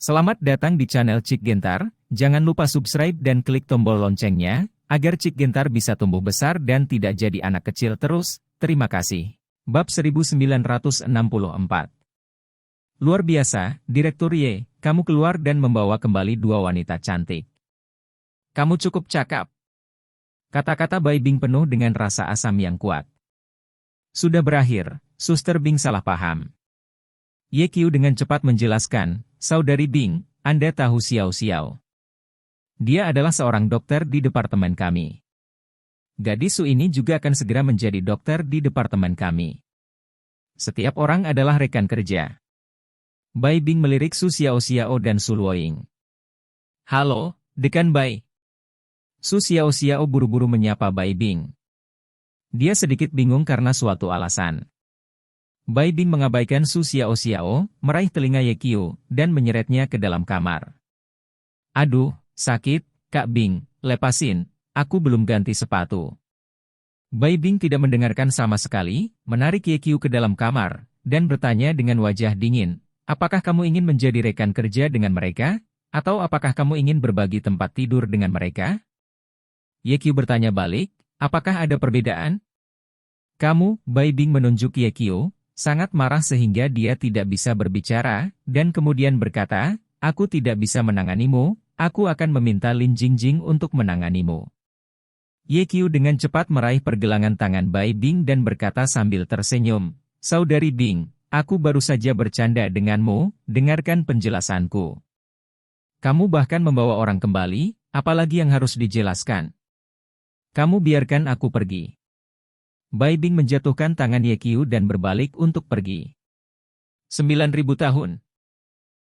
Selamat datang di channel Cik Gentar, jangan lupa subscribe dan klik tombol loncengnya, agar Cik Gentar bisa tumbuh besar dan tidak jadi anak kecil terus, terima kasih. Bab 1964. Luar biasa, Direktur Y, kamu keluar dan membawa kembali dua wanita cantik. Kamu cukup cakap. Kata-kata Bai Bing penuh dengan rasa asam yang kuat. Sudah berakhir, Suster Bing salah paham. Ye Qiu dengan cepat menjelaskan, Saudari Bing, Anda tahu Xiao Xiao. Dia adalah seorang dokter di departemen kami. Gadis Su ini juga akan segera menjadi dokter di departemen kami. Setiap orang adalah rekan kerja. Bai Bing melirik Su Xiao Xiao dan Su Luoying. Halo, Dekan Bai. Su Xiao Xiao buru-buru menyapa Bai Bing. Dia sedikit bingung karena suatu alasan. Bai Bing mengabaikan Su Xiao Xiao, meraih telinga Ye Qiu, dan menyeretnya ke dalam kamar. Aduh, sakit, Kak Bing, lepasin, aku belum ganti sepatu. Bai Bing tidak mendengarkan sama sekali, menarik Ye Qiu ke dalam kamar, dan bertanya dengan wajah dingin, apakah kamu ingin menjadi rekan kerja dengan mereka? Atau apakah kamu ingin berbagi tempat tidur dengan mereka? Ye Qiu bertanya balik, apakah ada perbedaan? Kamu, Bai Bing menunjuk Ye Qiu, sangat marah sehingga dia tidak bisa berbicara, dan kemudian berkata, aku tidak bisa menanganimu, aku akan meminta Lin Jingjing untuk menanganimu. Ye Qiu dengan cepat meraih pergelangan tangan Bai Bing dan berkata sambil tersenyum, Saudari Bing, aku baru saja bercanda denganmu, dengarkan penjelasanku. Kamu bahkan membawa orang kembali, apalagi yang harus dijelaskan? Kamu biarkan aku pergi. Bai Bing menjatuhkan tangan Ye Qiu dan berbalik untuk pergi. 9.000 tahun.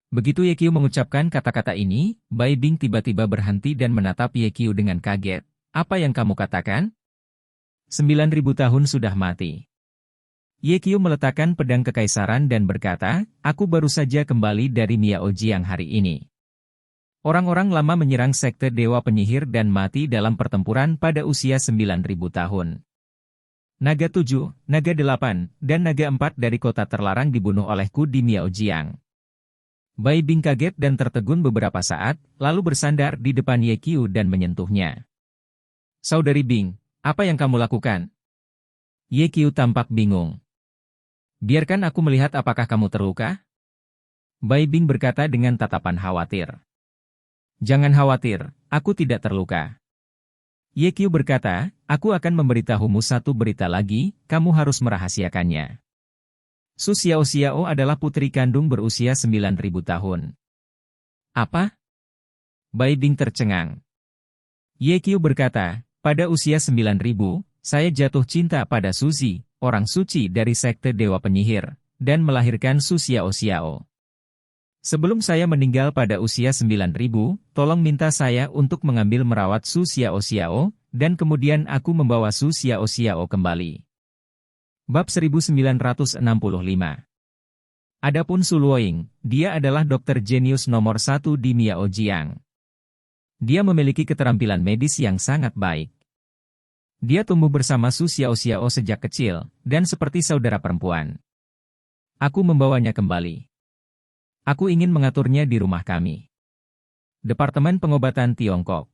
Begitu Ye Qiu mengucapkan kata-kata ini, Bai Bing tiba-tiba berhenti dan menatap Ye Qiu dengan kaget. Apa yang kamu katakan? 9.000 tahun sudah mati. Ye Qiu meletakkan pedang kekaisaran dan berkata, aku baru saja kembali dari Miao Jiang hari ini. Orang-orang lama menyerang sekte Dewa Penyihir dan mati dalam pertempuran pada usia 9.000 tahun. Naga 7, Naga 8, dan Naga 4 dari kota terlarang dibunuh olehku di Miao Jiang. Bai Bing kaget dan tertegun beberapa saat, lalu bersandar di depan Ye Qiu dan menyentuhnya. Saudari Bing, apa yang kamu lakukan? Ye Qiu tampak bingung. Biarkan aku melihat apakah kamu terluka? Bai Bing berkata dengan tatapan khawatir. Jangan khawatir, aku tidak terluka. Ye Qiu berkata, aku akan memberitahumu satu berita lagi, kamu harus merahasiakannya. Su Xiao Xiao adalah putri kandung berusia 9.000 tahun. Apa? Bai Bing tercengang. Ye Qiu berkata, pada usia 9.000, saya jatuh cinta pada Suzi, orang suci dari sekte Dewa Penyihir, dan melahirkan Su Xiao Xiao. Sebelum saya meninggal pada usia 9.000, tolong minta saya untuk mengambil merawat Su Xiao Xiao, dan kemudian aku membawa Su Xiao Xiao kembali. Bab 1965. Adapun Su Luoying, dia adalah dokter jenius nomor 1 di Miao Jiang. Dia memiliki keterampilan medis yang sangat baik. Dia tumbuh bersama Su Xiao Xiao sejak kecil, dan seperti saudara perempuan. Aku membawanya kembali. Aku ingin mengaturnya di rumah kami. Departemen Pengobatan Tiongkok.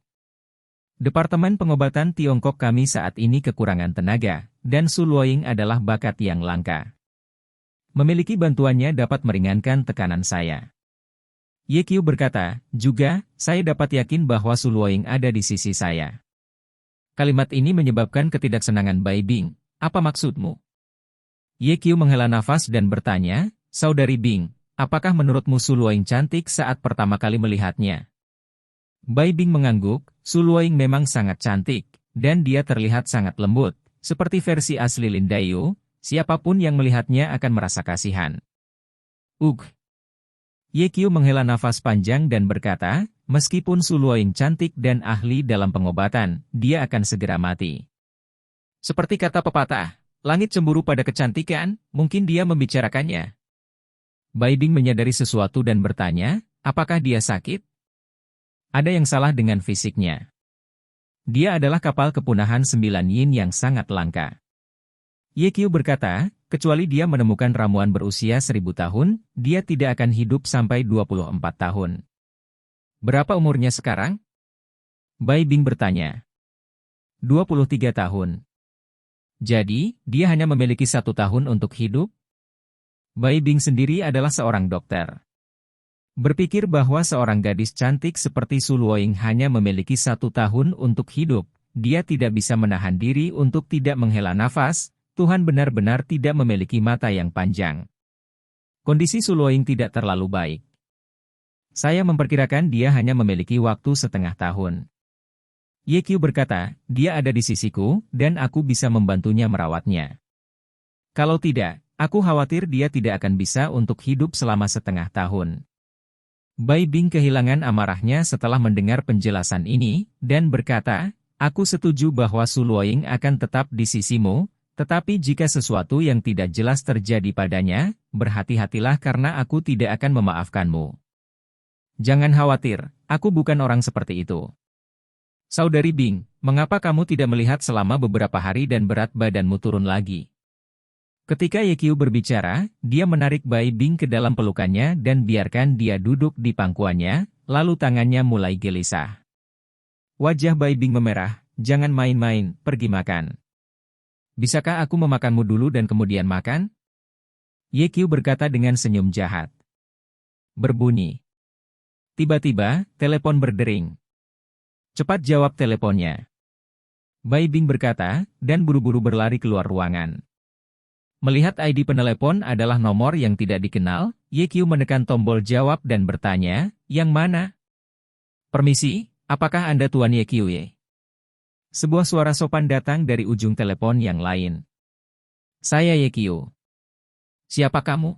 Departemen Pengobatan Tiongkok kami saat ini kekurangan tenaga, dan Su Luoying adalah bakat yang langka. Memiliki bantuannya dapat meringankan tekanan saya. Ye Qiu berkata, juga, saya dapat yakin bahwa Su Luoying ada di sisi saya. Kalimat ini menyebabkan ketidaksenangan Bai Bing. Apa maksudmu? Ye Qiu menghela nafas dan bertanya, Saudari Bing, apakah menurutmu Su Luoying cantik saat pertama kali melihatnya? Bai Bing mengangguk, Su Luoying memang sangat cantik, dan dia terlihat sangat lembut, seperti versi asli Lin Daiyu, siapapun yang melihatnya akan merasa kasihan. Ye Qiu menghela nafas panjang dan berkata, meskipun Su Luoying cantik dan ahli dalam pengobatan, dia akan segera mati. Seperti kata pepatah, langit cemburu pada kecantikan, mungkin dia membicarakannya. Bai Bing menyadari sesuatu dan bertanya, apakah dia sakit? Ada yang salah dengan fisiknya. Dia adalah kapal kepunahan 9 yin yang sangat langka. Ye Qiu berkata, Kecuali dia menemukan ramuan berusia 1000 tahun, dia tidak akan hidup sampai 24 tahun. Berapa umurnya sekarang? Bai Bing bertanya. 23 tahun. Jadi, dia hanya memiliki 1 tahun untuk hidup? Bai Bing sendiri adalah seorang dokter. Berpikir bahwa seorang gadis cantik seperti Su Luoying hanya memiliki 1 tahun untuk hidup, dia tidak bisa menahan diri untuk tidak menghela nafas. Tuhan benar-benar tidak memiliki mata yang panjang. Kondisi Su Luoying tidak terlalu baik. Saya memperkirakan dia hanya memiliki waktu setengah tahun. Ye Qiu berkata, dia ada di sisiku, dan aku bisa membantunya merawatnya. Kalau tidak, aku khawatir dia tidak akan bisa untuk hidup selama setengah tahun. Bai Bing kehilangan amarahnya setelah mendengar penjelasan ini, dan berkata, aku setuju bahwa Su Luoying akan tetap di sisimu, tetapi jika sesuatu yang tidak jelas terjadi padanya, berhati-hatilah karena aku tidak akan memaafkanmu. Jangan khawatir, aku bukan orang seperti itu. Saudari Bing, mengapa kamu tidak melihat selama beberapa hari dan berat badanmu turun lagi? Ketika Ye Qiu berbicara, dia menarik Bai Bing ke dalam pelukannya dan biarkan dia duduk di pangkuannya, lalu tangannya mulai gelisah. Wajah Bai Bing memerah, jangan main-main, pergi makan. Bisakah aku memakanmu dulu dan kemudian makan? Ye Qiu berkata dengan senyum jahat. Berbunyi. Tiba-tiba, telepon berdering. Cepat jawab teleponnya. Bai Bing berkata, dan buru-buru berlari keluar ruangan. Melihat ID penelepon adalah nomor yang tidak dikenal, Ye Qiu menekan tombol jawab dan bertanya, yang mana? Permisi, apakah Anda Tuan Ye Qiu Ye? Sebuah suara sopan datang dari ujung telepon yang lain. Saya Ye Qiu. Siapa kamu?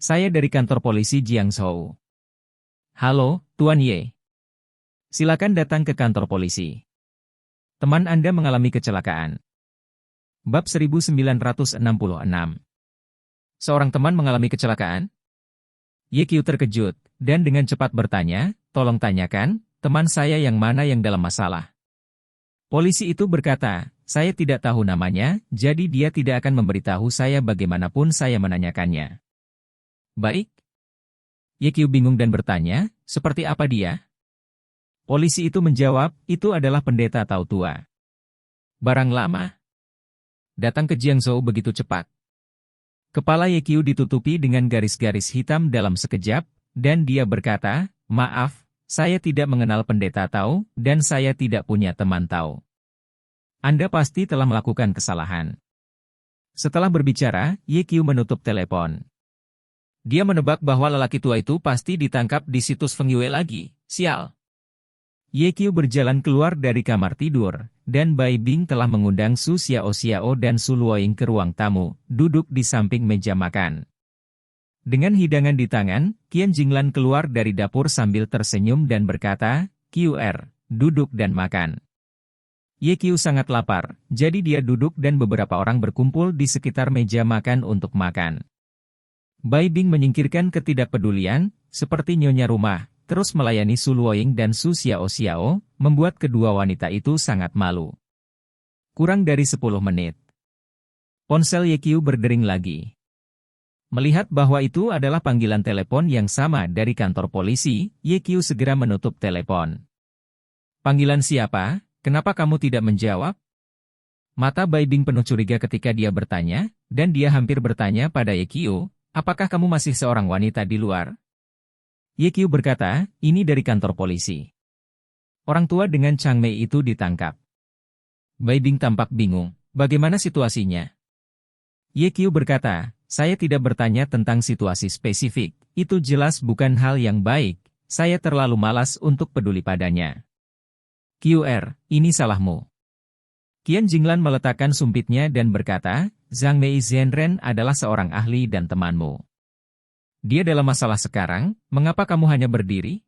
Saya dari kantor polisi Jiangzhou. Halo, Tuan Ye. Silakan datang ke kantor polisi. Teman Anda mengalami kecelakaan. Bab 1966. Seorang teman mengalami kecelakaan? Ye Qiu terkejut, dan dengan cepat bertanya, tolong tanyakan, teman saya yang mana yang dalam masalah. Polisi itu berkata, saya tidak tahu namanya, jadi dia tidak akan memberitahu saya bagaimanapun saya menanyakannya. Baik. Ye Qiu bingung dan bertanya, seperti apa dia? Polisi itu menjawab, itu adalah pendeta Tao tua. Barang lama. Datang ke Jiangzhou begitu cepat. Kepala Ye Qiu ditutupi dengan garis-garis hitam dalam sekejap, dan dia berkata, maaf, saya tidak mengenal pendeta Tao, dan saya tidak punya teman Tao. Anda pasti telah melakukan kesalahan. Setelah berbicara, Ye Qiu menutup telepon. Dia menebak bahwa lelaki tua itu pasti ditangkap di situs Feng Yue lagi, sial. Ye Qiu berjalan keluar dari kamar tidur, dan Bai Bing telah mengundang Su Xiao dan Su Luoying ke ruang tamu, duduk di samping meja makan. Dengan hidangan di tangan, Qian Jinglan keluar dari dapur sambil tersenyum dan berkata, QR, duduk dan makan. Ye Qiu sangat lapar, jadi dia duduk dan beberapa orang berkumpul di sekitar meja makan untuk makan. Bai Bing menyingkirkan ketidakpedulian, seperti nyonya rumah, terus melayani Su Luoying dan Su Xiao, membuat kedua wanita itu sangat malu. Kurang dari 10 menit. Ponsel Ye Qiu berdering lagi. Melihat bahwa itu adalah panggilan telepon yang sama dari kantor polisi, Ye Qiu segera menutup telepon. Panggilan siapa? Kenapa kamu tidak menjawab? Mata Bai Bing penuh curiga ketika dia bertanya, dan dia hampir bertanya pada Ye Qiu, apakah kamu masih seorang wanita di luar? Ye Qiu berkata, ini dari kantor polisi. Orang tua dengan Chang Mei itu ditangkap. Bai Bing tampak bingung, bagaimana situasinya? Ye Qiu berkata, saya tidak bertanya tentang situasi spesifik, itu jelas bukan hal yang baik, saya terlalu malas untuk peduli padanya. QR, ini salahmu. Qian Jinglan meletakkan sumpitnya dan berkata, Zhang Mei Zhenren adalah seorang ahli dan temanmu. Dia dalam masalah sekarang, mengapa kamu hanya berdiri?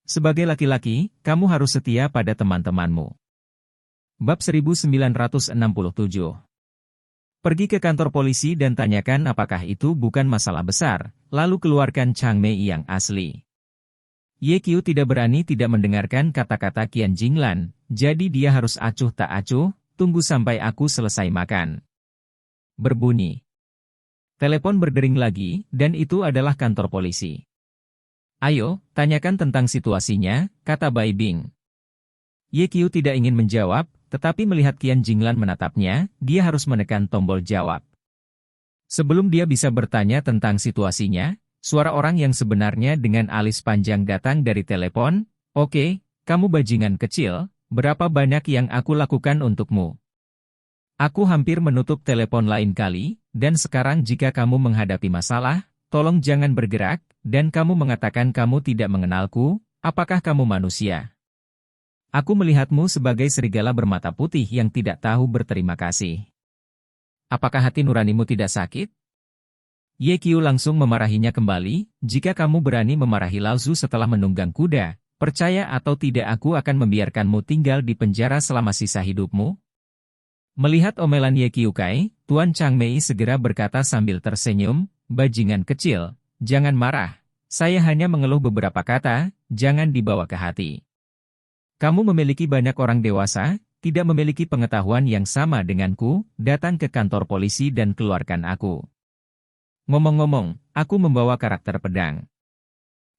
Sebagai laki-laki, kamu harus setia pada teman-temanmu. Bab 1967. Pergi ke kantor polisi dan tanyakan apakah itu bukan masalah besar, lalu keluarkan Chang Mei yang asli. Ye Qiu tidak berani tidak mendengarkan kata-kata Qian Jinglan, jadi dia harus acuh tak acuh, tunggu sampai aku selesai makan. Berbunyi. Telepon berdering lagi, dan itu adalah kantor polisi. Ayo, tanyakan tentang situasinya, kata Bai Bing. Ye Qiu tidak ingin menjawab, tetapi melihat Qian Jinglan menatapnya, dia harus menekan tombol jawab. Sebelum dia bisa bertanya tentang situasinya, suara orang yang sebenarnya dengan alis panjang datang dari telepon. Oke, kamu bajingan kecil, berapa banyak yang aku lakukan untukmu? Aku hampir menutup telepon lain kali, dan sekarang jika kamu menghadapi masalah, tolong jangan bergerak, dan kamu mengatakan kamu tidak mengenalku, apakah kamu manusia? Aku melihatmu sebagai serigala bermata putih yang tidak tahu berterima kasih. Apakah hati nuranimu tidak sakit? Ye Qiu langsung memarahinya kembali, jika kamu berani memarahi Lao Zu setelah menunggang kuda, percaya atau tidak aku akan membiarkanmu tinggal di penjara selama sisa hidupmu? Melihat omelan Ye Qiu Kai, Tuan Chang Mei segera berkata sambil tersenyum, bajingan kecil, jangan marah, saya hanya mengeluh beberapa kata, jangan dibawa ke hati. Kamu memiliki banyak orang dewasa, tidak memiliki pengetahuan yang sama denganku, datang ke kantor polisi dan keluarkan aku. Ngomong-ngomong, aku membawa karakter pedang.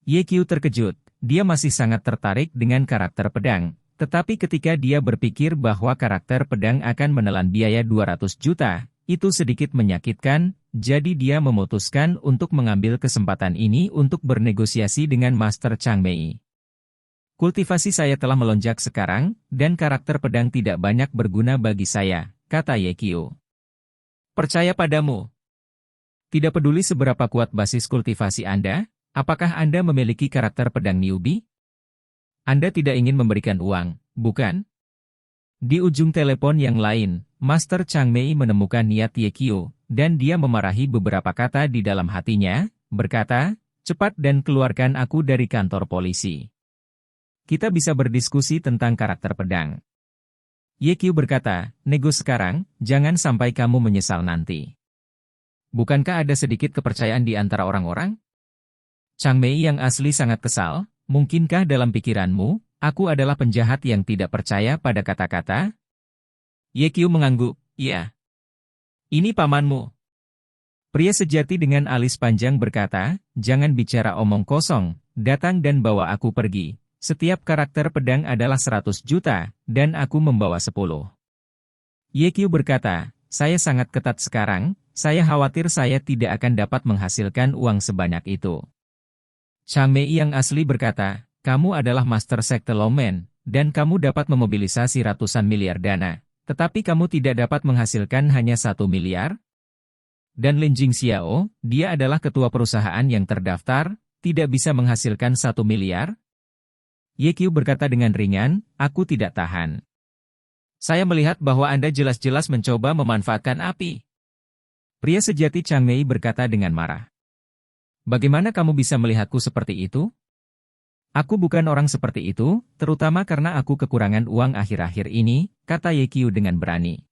Ye Qiu terkejut, dia masih sangat tertarik dengan karakter pedang, tetapi ketika dia berpikir bahwa karakter pedang akan menelan biaya 200 juta, itu sedikit menyakitkan, jadi dia memutuskan untuk mengambil kesempatan ini untuk bernegosiasi dengan Master Chang Mei. Kultivasi saya telah melonjak sekarang, dan karakter pedang tidak banyak berguna bagi saya, kata Ye Qiu. Percaya padamu. Tidak peduli seberapa kuat basis kultivasi Anda, apakah Anda memiliki karakter pedang newbie? Anda tidak ingin memberikan uang, bukan? Di ujung telepon yang lain, Master Chang Mei menemukan niat Ye Qiu, dan dia memarahi beberapa kata di dalam hatinya, berkata, cepat dan keluarkan aku dari kantor polisi. Kita bisa berdiskusi tentang karakter pedang. Ye Qiu berkata, nego sekarang, jangan sampai kamu menyesal nanti. Bukankah ada sedikit kepercayaan di antara orang-orang? Chang Mei yang asli sangat kesal, mungkinkah dalam pikiranmu, aku adalah penjahat yang tidak percaya pada kata-kata? Ye Qiu mengangguk, iya. Ini pamanmu. Pria sejati dengan alis panjang berkata, jangan bicara omong kosong, datang dan bawa aku pergi. Setiap karakter pedang adalah 100 juta, dan aku membawa 10. Ye Qiu berkata, saya sangat ketat sekarang, saya khawatir saya tidak akan dapat menghasilkan uang sebanyak itu. Chang Mei yang asli berkata, kamu adalah master sekte lawman, dan kamu dapat memobilisasi ratusan miliar dana, tetapi kamu tidak dapat menghasilkan hanya 1 miliar? Dan Lin Jingxiao, dia adalah ketua perusahaan yang terdaftar, tidak bisa menghasilkan 1 miliar? Ye Qiu berkata dengan ringan, aku tidak tahan. Saya melihat bahwa Anda jelas-jelas mencoba memanfaatkan api. Pria sejati Chang Mei berkata dengan marah. Bagaimana kamu bisa melihatku seperti itu? Aku bukan orang seperti itu, terutama karena aku kekurangan uang akhir-akhir ini, kata Ye Qiu dengan berani.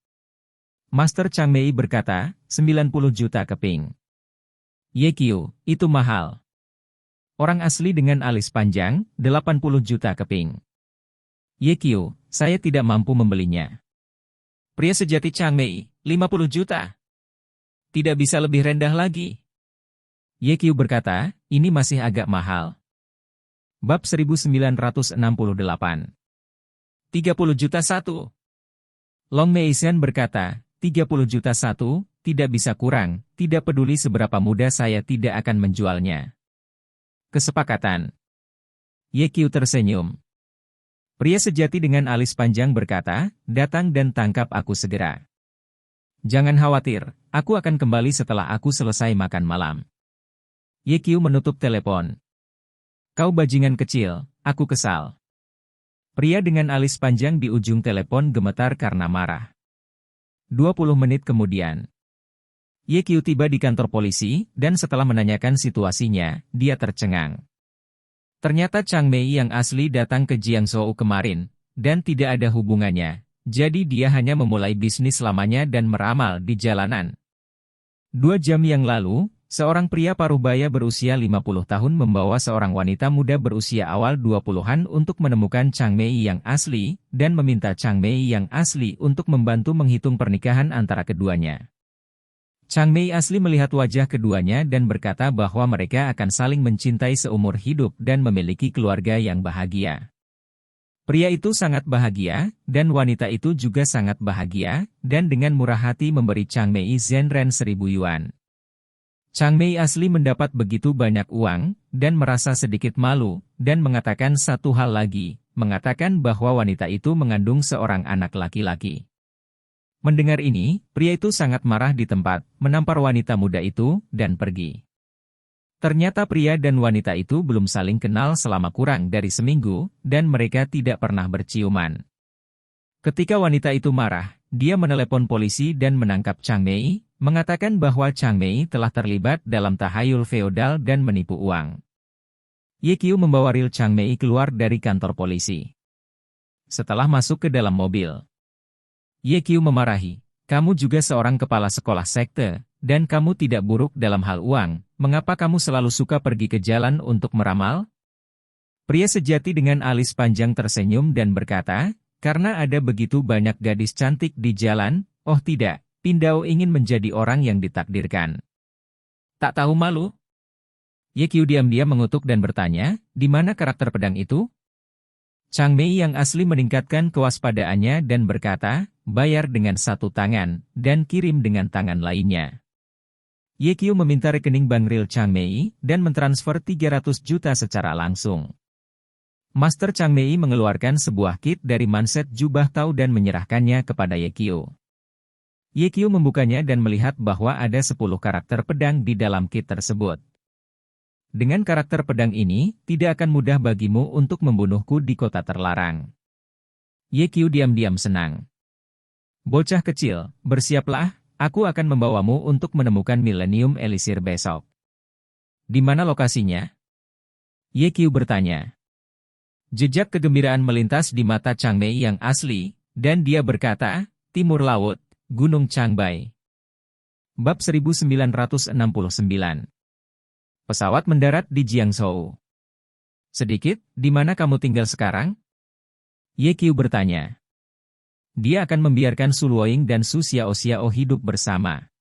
Master Chang Mei berkata, 90 juta keping. Ye Qiu, itu mahal. Orang asli dengan alis panjang, 80 juta keping. Ye Qiu, saya tidak mampu membelinya. Pria sejati Chang Mei, 50 juta. Tidak bisa lebih rendah lagi. Ye Qiu berkata, ini masih agak mahal. Bab 1968. 30 juta satu. Long Meisian berkata, 30 juta satu, tidak bisa kurang, tidak peduli seberapa mudah saya tidak akan menjualnya. Kesepakatan. Ye Qiu tersenyum. Pria sejati dengan alis panjang berkata, datang dan tangkap aku segera. Jangan khawatir, aku akan kembali setelah aku selesai makan malam. Ye Qiu menutup telepon. Kau bajingan kecil, aku kesal. Pria dengan alis panjang di ujung telepon gemetar karena marah. 20 menit kemudian. Ye Qiu tiba di kantor polisi, dan setelah menanyakan situasinya, dia tercengang. Ternyata Chang Mei yang asli datang ke Jiangzhou kemarin, dan tidak ada hubungannya, jadi dia hanya memulai bisnis lamanya dan meramal di jalanan. 2 jam yang lalu, seorang pria parubaya berusia 50 tahun membawa seorang wanita muda berusia awal 20-an untuk menemukan Chang Mei yang asli, dan meminta Chang Mei yang asli untuk membantu menghitung pernikahan antara keduanya. Chang Mei asli melihat wajah keduanya dan berkata bahwa mereka akan saling mencintai seumur hidup dan memiliki keluarga yang bahagia. Pria itu sangat bahagia, dan wanita itu juga sangat bahagia, dan dengan murah hati memberi Chang Mei Zhenren 1000 yuan. Chang Mei asli mendapat begitu banyak uang, dan merasa sedikit malu, dan mengatakan satu hal lagi, mengatakan bahwa wanita itu mengandung seorang anak laki-laki. Mendengar ini, pria itu sangat marah di tempat, menampar wanita muda itu, dan pergi. Ternyata pria dan wanita itu belum saling kenal selama kurang dari seminggu, dan mereka tidak pernah berciuman. Ketika wanita itu marah, dia menelepon polisi dan menangkap Chang Mei, mengatakan bahwa Chang Mei telah terlibat dalam tahayul feodal dan menipu uang. Ye Qiu membawa Ril Chang Mei keluar dari kantor polisi. Setelah masuk ke dalam mobil, Ye Qiu memarahi, "Kamu juga seorang kepala sekolah sekte, dan kamu tidak buruk dalam hal uang. Mengapa kamu selalu suka pergi ke jalan untuk meramal?" Pria sejati dengan alis panjang tersenyum dan berkata, "Karena ada begitu banyak gadis cantik di jalan, oh tidak, Pindao ingin menjadi orang yang ditakdirkan. Tak tahu malu?" Ye Qiu diam-diam mengutuk dan bertanya, "Di mana karakter pedang itu?" Chang Mei yang asli meningkatkan kewaspadaannya dan berkata, "Bayar dengan satu tangan, dan kirim dengan tangan lainnya." Ye Qiu meminta rekening bank Ril Chang Mei, dan mentransfer 300 juta secara langsung. Master Chang Mei mengeluarkan sebuah kit dari manset jubah Tao dan menyerahkannya kepada Ye Qiu. Ye Qiu membukanya dan melihat bahwa ada 10 karakter pedang di dalam kit tersebut. "Dengan karakter pedang ini, tidak akan mudah bagimu untuk membunuhku di kota terlarang." Ye Qiu diam-diam senang. "Bocah kecil, bersiaplah. Aku akan membawamu untuk menemukan Millennium Elixir besok." "Di mana lokasinya?" Ye Qiu bertanya. Jejak kegembiraan melintas di mata Chang Mei yang asli, dan dia berkata, "Timur Laut, Gunung Changbai." Bab 1969. Pesawat mendarat di Jiangzhou. "Sedikit, di mana kamu tinggal sekarang?" Ye Qiu bertanya. Dia akan membiarkan Su Luoying dan Su Xiaoxiao hidup bersama.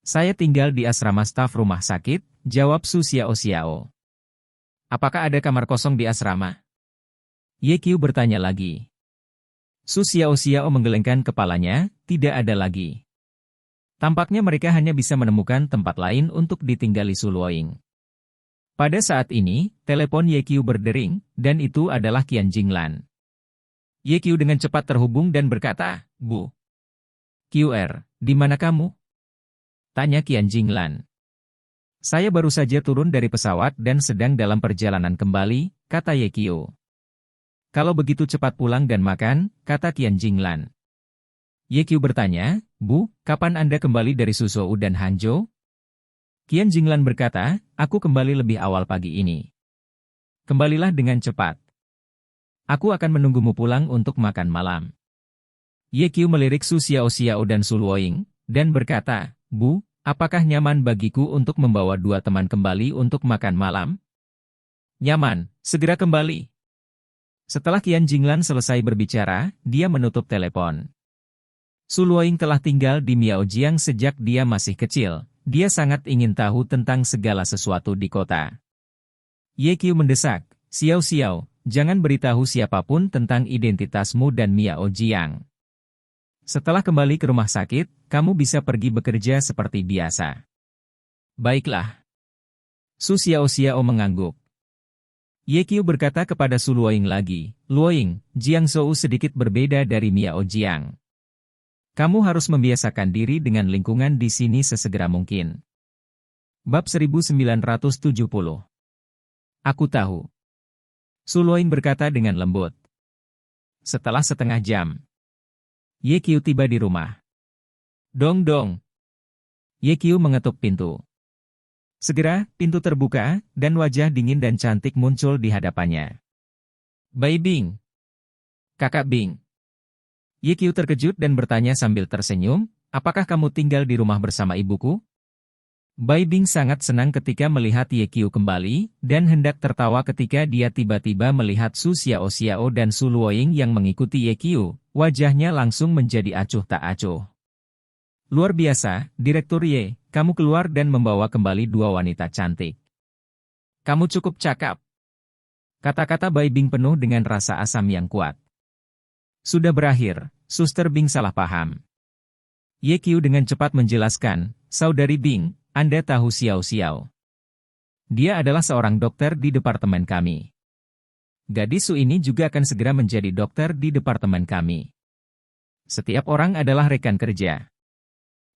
"Saya tinggal di asrama staf rumah sakit," jawab Su Xiaoxiao. "Apakah ada kamar kosong di asrama?" Ye Qiu bertanya lagi. Su Xiaoxiao menggelengkan kepalanya, "Tidak ada lagi." Tampaknya mereka hanya bisa menemukan tempat lain untuk ditinggali Su Luoying. Pada saat ini, telepon Ye Qiu berdering, dan itu adalah Qian Jinglan. Ye Qiu dengan cepat terhubung dan berkata, "Bu QR, di mana kamu?" tanya Qian Jinglan. "Saya baru saja turun dari pesawat dan sedang dalam perjalanan kembali," kata Ye Qiu. "Kalau begitu cepat pulang dan makan," kata Qian Jinglan. Ye Qiu bertanya, "Bu, kapan Anda kembali dari Suzhou dan Hanzhou?" Qian Jinglan berkata, "Aku kembali lebih awal pagi ini." "Kembalilah dengan cepat. Aku akan menunggumu pulang untuk makan malam." Ye Qiu melirik Su Xiaoxiao dan Su Luoying, dan berkata, "Bu, apakah nyaman bagiku untuk membawa 2 teman kembali untuk makan malam?" "Nyaman, segera kembali." Setelah Qian Jinglan selesai berbicara, dia menutup telepon. Su Luoying telah tinggal di Miaojiang sejak dia masih kecil. Dia sangat ingin tahu tentang segala sesuatu di kota. Ye Qiu mendesak, "Xiao-Xiao, jangan beritahu siapapun tentang identitasmu dan Miaojiang. Setelah kembali ke rumah sakit, kamu bisa pergi bekerja seperti biasa." "Baiklah." Su Xiaoxiao mengangguk. Ye Qiu berkata kepada Su Luoying lagi, "Luoying, Jiangzhou sedikit berbeda dari Miaojiang. Kamu harus membiasakan diri dengan lingkungan di sini sesegera mungkin." Bab 1970. "Aku tahu." Su Luoying berkata dengan lembut. Setelah setengah jam, Ye Qiu tiba di rumah. "Dong dong." Ye Qiu mengetuk pintu. Segera, pintu terbuka, dan wajah dingin dan cantik muncul di hadapannya. "Bai Bing." "Kakak Bing." Ye Qiu terkejut dan bertanya sambil tersenyum, "Apakah kamu tinggal di rumah bersama ibuku?" Bai Bing sangat senang ketika melihat Ye Qiu kembali, dan hendak tertawa ketika dia tiba-tiba melihat Su Xiaoxiao dan Su Luoying yang mengikuti Ye Qiu, wajahnya langsung menjadi acuh tak acuh. Luar biasa, Direktur Ye, kamu keluar dan membawa kembali dua wanita cantik. Kamu cukup cakap. Kata-kata Bai Bing penuh dengan rasa asam yang kuat. Sudah berakhir, Suster Bing salah paham. Ye Qiu dengan cepat menjelaskan, Saudari Bing, Anda tahu Xiao Xiao. Dia adalah seorang dokter di departemen kami. Gadis Su ini juga akan segera menjadi dokter di departemen kami. Setiap orang adalah rekan kerja.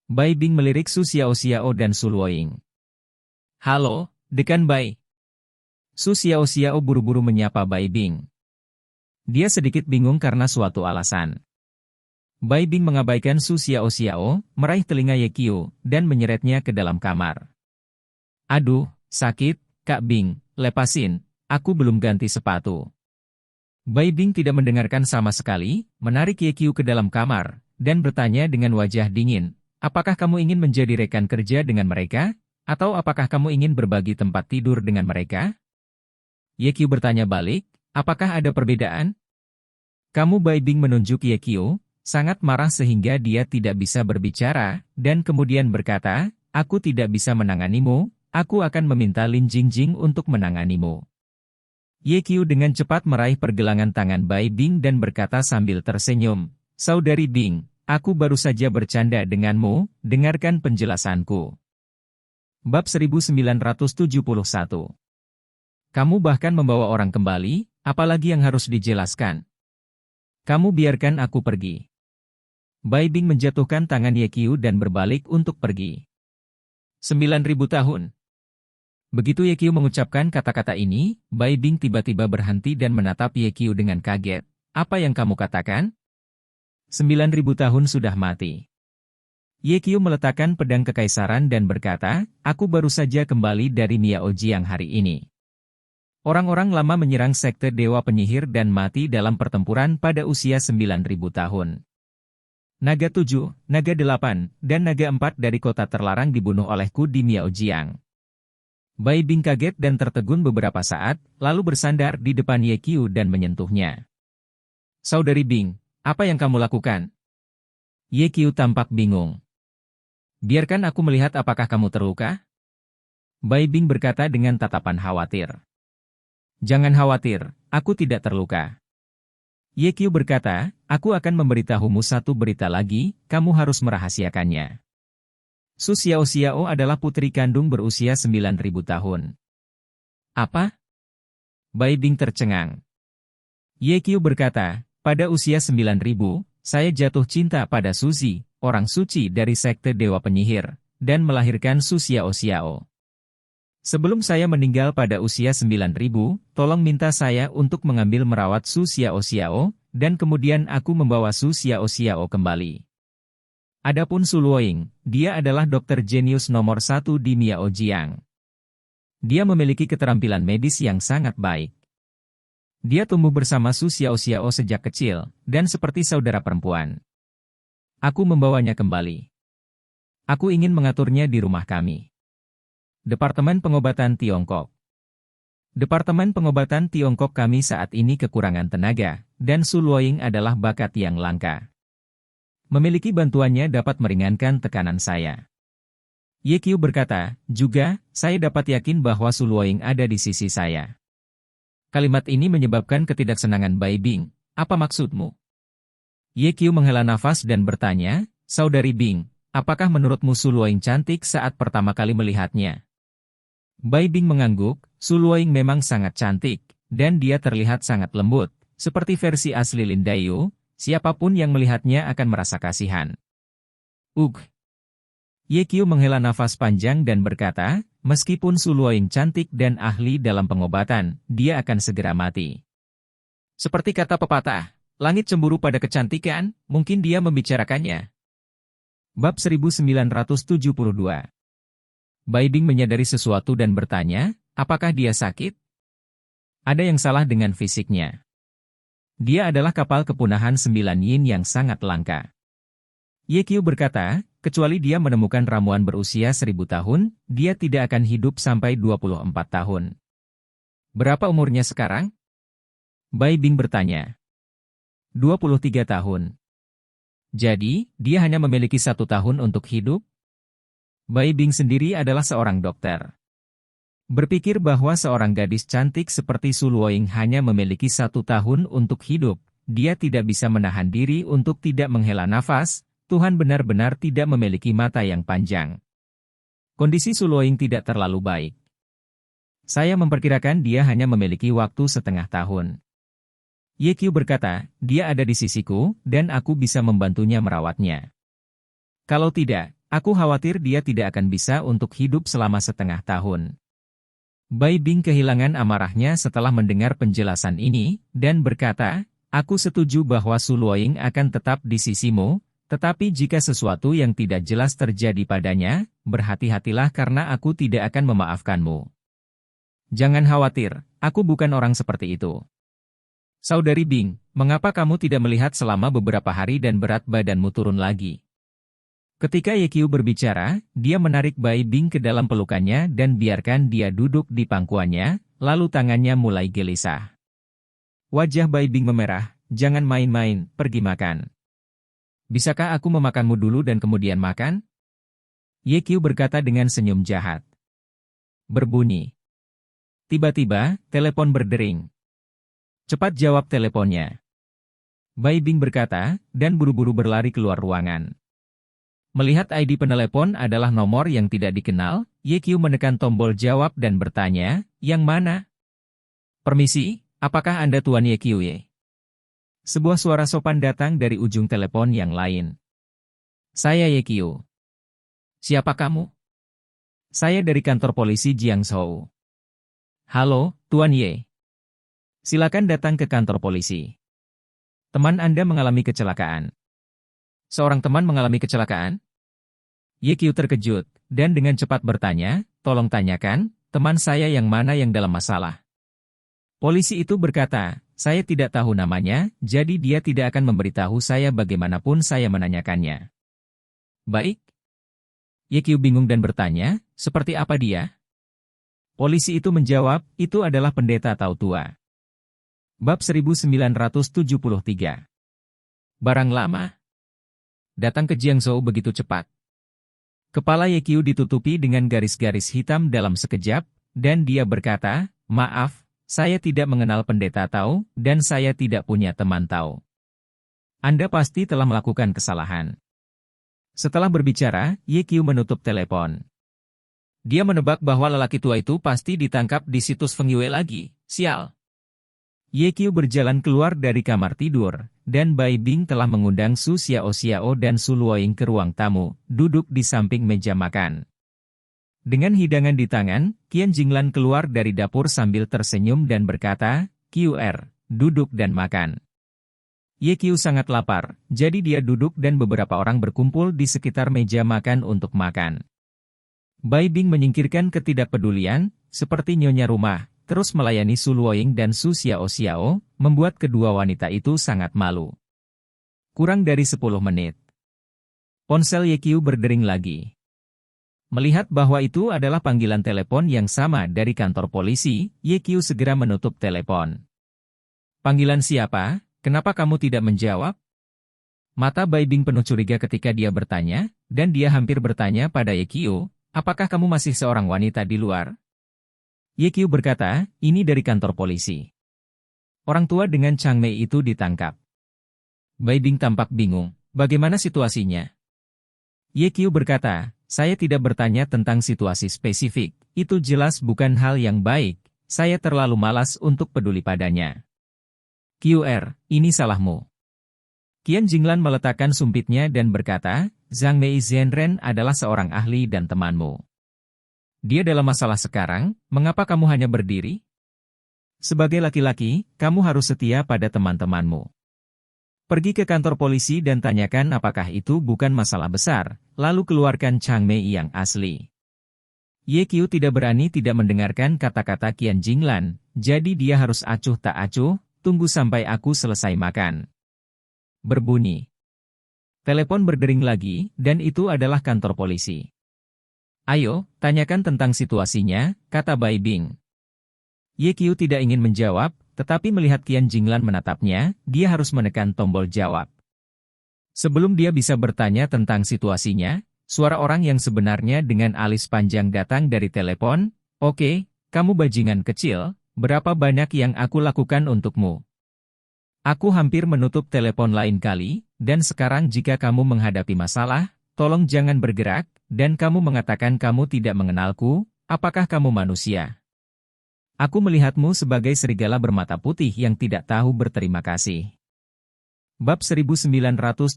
Bai Bing melirik Su Xiao Xiao dan Su Luoying. Halo, Dekan Bai. Su Xiao Xiao buru-buru menyapa Bai Bing. Dia sedikit bingung karena suatu alasan. Bai Bing mengabaikan Su Xiao Xiao, meraih telinga Ye Qiu, dan menyeretnya ke dalam kamar. Aduh, sakit, Kak Bing, lepasin, aku belum ganti sepatu. Bai Bing tidak mendengarkan sama sekali, menarik Ye Qiu ke dalam kamar, dan bertanya dengan wajah dingin, apakah kamu ingin menjadi rekan kerja dengan mereka? Atau apakah kamu ingin berbagi tempat tidur dengan mereka? Ye Qiu bertanya balik, apakah ada perbedaan? Kamu Bai Bing menunjuk Ye Qiu, sangat marah sehingga dia tidak bisa berbicara, dan kemudian berkata, aku tidak bisa menanganimu, aku akan meminta Lin Jingjing untuk menanganimu. Ye Qiu dengan cepat meraih pergelangan tangan Bai Bing dan berkata sambil tersenyum, Saudari Bing, aku baru saja bercanda denganmu, dengarkan penjelasanku. Bab 1971. Kamu bahkan membawa orang kembali, apalagi yang harus dijelaskan? Kamu biarkan aku pergi. Bai Bing menjatuhkan tangan Ye Qiu dan berbalik untuk pergi. 9.000 tahun. Begitu Ye Qiu mengucapkan kata-kata ini, Bai Bing tiba-tiba berhenti dan menatap Ye Qiu dengan kaget. Apa yang kamu katakan? 9.000 tahun sudah mati. Ye Qiu meletakkan pedang kekaisaran dan berkata, aku baru saja kembali dari Miaojiang hari ini. Orang-orang lama menyerang sekte Dewa Penyihir dan mati dalam pertempuran pada usia 9.000 tahun. Naga 7, Naga 8, dan Naga 4 dari kota terlarang dibunuh olehku di Miaojiang. Bai Bing kaget dan tertegun beberapa saat, lalu bersandar di depan Ye Qiu dan menyentuhnya. Saudari Bing, apa yang kamu lakukan? Ye Qiu tampak bingung. Biarkan aku melihat apakah kamu terluka? Bai Bing berkata dengan tatapan khawatir. Jangan khawatir, aku tidak terluka. Ye Qiu berkata, aku akan memberitahumu satu berita lagi, kamu harus merahasiakannya. Su Xiao Xiao adalah putri kandung berusia 9.000 tahun. Apa? Bai Bing tercengang. Ye Qiu berkata, pada usia 9.000, saya jatuh cinta pada Suzi, orang suci dari sekte Dewa Penyihir, dan melahirkan Su Xiao Xiao. Sebelum saya meninggal pada usia 9.000, tolong minta saya untuk mengambil merawat Su Xiao Xiao, dan kemudian aku membawa Su Xiao Xiao kembali. Adapun Su Luoying, dia adalah dokter jenius nomor 1 di Miaojiang. Dia memiliki keterampilan medis yang sangat baik. Dia tumbuh bersama Su Xiao Xiao sejak kecil, dan seperti saudara perempuan. Aku membawanya kembali. Aku ingin mengaturnya di rumah kami. Departemen Pengobatan Tiongkok. Departemen Pengobatan Tiongkok kami saat ini kekurangan tenaga, dan Su Luoying adalah bakat yang langka. Memiliki bantuannya dapat meringankan tekanan saya. Ye Qiu berkata, juga, saya dapat yakin bahwa Su Luoying ada di sisi saya. Kalimat ini menyebabkan ketidaksenangan Bai Bing. Apa maksudmu? Ye Qiu menghela nafas dan bertanya, Saudari Bing, apakah menurutmu Su Luoying cantik saat pertama kali melihatnya? Bai Bing mengangguk, Su Luoying memang sangat cantik, dan dia terlihat sangat lembut, seperti versi asli Lin Daiyu, siapapun yang melihatnya akan merasa kasihan. Ye Qiu menghela nafas panjang dan berkata, meskipun Su Luoying cantik dan ahli dalam pengobatan, dia akan segera mati. Seperti kata pepatah, langit cemburu pada kecantikan, mungkin dia membicarakannya. Bab 1972. Bai Bing menyadari sesuatu dan bertanya, apakah dia sakit? Ada yang salah dengan fisiknya. Dia adalah kapal kepunahan 9 yin yang sangat langka. Ye Qiu berkata, kecuali dia menemukan ramuan berusia 1.000 tahun, dia tidak akan hidup sampai 24 tahun. Berapa umurnya sekarang? Bai Bing bertanya. 23 tahun. Jadi, dia hanya memiliki 1 tahun untuk hidup? Bai Bing sendiri adalah seorang dokter. Berpikir bahwa seorang gadis cantik seperti Su Luoying hanya memiliki 1 tahun untuk hidup, dia tidak bisa menahan diri untuk tidak menghela nafas. Tuhan benar-benar tidak memiliki mata yang panjang. Kondisi Su Luoying tidak terlalu baik. Saya memperkirakan dia hanya memiliki waktu 1/2 tahun. Ye Qiu berkata, dia ada di sisiku, dan aku bisa membantunya merawatnya. Kalau tidak, aku khawatir dia tidak akan bisa untuk hidup selama 1/2 tahun. Bai Bing kehilangan amarahnya setelah mendengar penjelasan ini, dan berkata, aku setuju bahwa Su Luoying akan tetap di sisimu, tetapi jika sesuatu yang tidak jelas terjadi padanya, berhati-hatilah karena aku tidak akan memaafkanmu. Jangan khawatir, aku bukan orang seperti itu. Saudari Bing, mengapa kamu tidak melihat selama beberapa hari dan berat badanmu turun lagi? Ketika Ye Qiu berbicara, dia menarik Bai Bing ke dalam pelukannya dan biarkan dia duduk di pangkuannya, lalu tangannya mulai gelisah. Wajah Bai Bing memerah, jangan main-main, pergi makan. Bisakah aku memakanmu dulu dan kemudian makan? Ye Qiu berkata dengan senyum jahat. Berbunyi. Tiba-tiba, telepon berdering. Cepat jawab teleponnya. Bai Bing berkata, dan buru-buru berlari keluar ruangan. Melihat ID penelepon adalah nomor yang tidak dikenal, Ye Qiu menekan tombol jawab dan bertanya, yang mana? Permisi, apakah Anda Tuan Ye Qiu Ye? Sebuah suara sopan datang dari ujung telepon yang lain. Saya Ye Qiu. Siapa kamu? Saya dari kantor polisi Jiangzhou. Halo, Tuan Ye. Silakan datang ke kantor polisi. Teman Anda mengalami kecelakaan. Seorang teman mengalami kecelakaan? Ye Qiu terkejut, dan dengan cepat bertanya, tolong tanyakan, teman saya yang mana yang dalam masalah. Polisi itu berkata, saya tidak tahu namanya, jadi dia tidak akan memberitahu saya bagaimanapun saya menanyakannya. Baik. Ye Qiu bingung dan bertanya, seperti apa dia? Polisi itu menjawab, itu adalah pendeta Tao Tua. Bab 1973. Barang lama. Datang ke Jiangzhou begitu cepat. Kepala Ye Qiu ditutupi dengan garis-garis hitam dalam sekejap, dan dia berkata, maaf, saya tidak mengenal pendeta Tao, dan saya tidak punya teman Tao. Anda pasti telah melakukan kesalahan. Setelah berbicara, Ye Qiu menutup telepon. Dia menebak bahwa lelaki tua itu pasti ditangkap di situs Feng Yue lagi, sial. Ye Qiu berjalan keluar dari kamar tidur, dan Bai Bing telah mengundang Su Xiao dan Su Luoying ke ruang tamu, duduk di samping meja makan. Dengan hidangan di tangan, Qian Jinglan keluar dari dapur sambil tersenyum dan berkata, QR, duduk dan makan. Ye Qiu sangat lapar, jadi dia duduk dan beberapa orang berkumpul di sekitar meja makan untuk makan. Bai Bing menyingkirkan ketidakpedulian, seperti nyonya rumah, terus melayani Su Luoying dan Su Xiao, membuat kedua wanita itu sangat malu. Kurang dari 10 menit. Ponsel Ye Qiu berdering lagi. Melihat bahwa itu adalah panggilan telepon yang sama dari kantor polisi, Ye Qiu segera menutup telepon. Panggilan siapa? Kenapa kamu tidak menjawab? Mata Bai Bing penuh curiga ketika dia bertanya, dan dia hampir bertanya pada Ye Qiu, apakah kamu masih seorang wanita di luar? Ye Qiu berkata, ini dari kantor polisi. Orang tua dengan Chang Mei itu ditangkap. Bai Bing tampak bingung, bagaimana situasinya? Ye Qiu berkata, saya tidak bertanya tentang situasi spesifik, itu jelas bukan hal yang baik, saya terlalu malas untuk peduli padanya. QR, ini salahmu. Qian Jinglan meletakkan sumpitnya dan berkata, Zhang Mei Zhenren adalah seorang ahli dan temanmu. Dia dalam masalah sekarang, mengapa kamu hanya berdiri? Sebagai laki-laki, kamu harus setia pada teman-temanmu. Pergi ke kantor polisi dan tanyakan apakah itu bukan masalah besar, lalu keluarkan Chang Mei yang asli. Ye Qiu tidak berani tidak mendengarkan kata-kata Qian Jinglan, jadi dia harus acuh tak acuh, tunggu sampai aku selesai makan. Berbunyi. Telepon berdering lagi, dan itu adalah kantor polisi. Ayo, tanyakan tentang situasinya, kata Bai Bing. Ye Qiu tidak ingin menjawab, tetapi melihat Qian Jinglan menatapnya, dia harus menekan tombol jawab. Sebelum dia bisa bertanya tentang situasinya, suara orang yang sebenarnya dengan alis panjang datang dari telepon. Oke, kamu bajingan kecil, berapa banyak yang aku lakukan untukmu? Aku hampir menutup telepon lain kali, dan sekarang jika kamu menghadapi masalah, tolong jangan bergerak, dan kamu mengatakan kamu tidak mengenalku, apakah kamu manusia? Aku melihatmu sebagai serigala bermata putih yang tidak tahu berterima kasih. Bab 1974.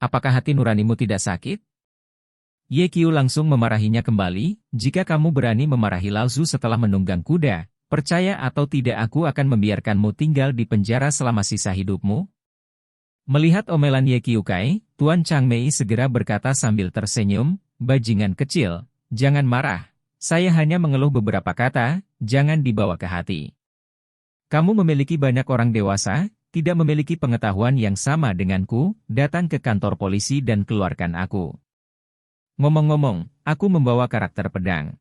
Apakah hati nuranimu tidak sakit? Ye Qiu langsung memarahinya kembali, jika kamu berani memarahi Lao Zu setelah menunggang kuda, percaya atau tidak aku akan membiarkanmu tinggal di penjara selama sisa hidupmu. Melihat omelan Ye Qiu Kai, Tuan Chang Mei segera berkata sambil tersenyum, bajingan kecil, jangan marah. Saya hanya mengeluh beberapa kata, jangan dibawa ke hati. Kamu memiliki banyak orang dewasa, tidak memiliki pengetahuan yang sama denganku, datang ke kantor polisi dan keluarkan aku. Ngomong-ngomong, aku membawa karakter pedang.